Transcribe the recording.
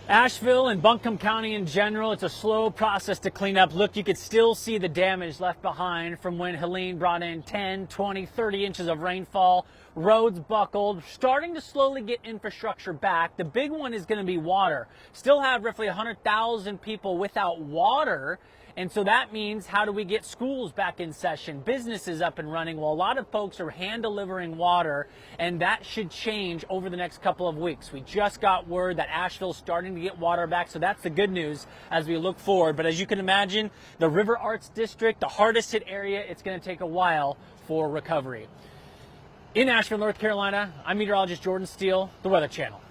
Asheville and Buncombe County in general, it's a slow process to clean up. Look, you could still see the damage left behind from when Helene brought in 10, 20, 30 inches of rainfall. Roads buckled, starting to slowly get infrastructure back. The big one is going to be water. Still have roughly 100,000 people without water. And so that means, how do we get schools back in session, businesses up and running? Well, a lot of folks are hand delivering water, and that should change over the next couple of weeks. We just got word that Asheville's starting to get water back, so that's the good news as we look forward. But as you can imagine, the River Arts District, the hardest hit area, it's going to take a while for recovery. In Asheville, North Carolina, I'm meteorologist Jordan Steele, the Weather Channel.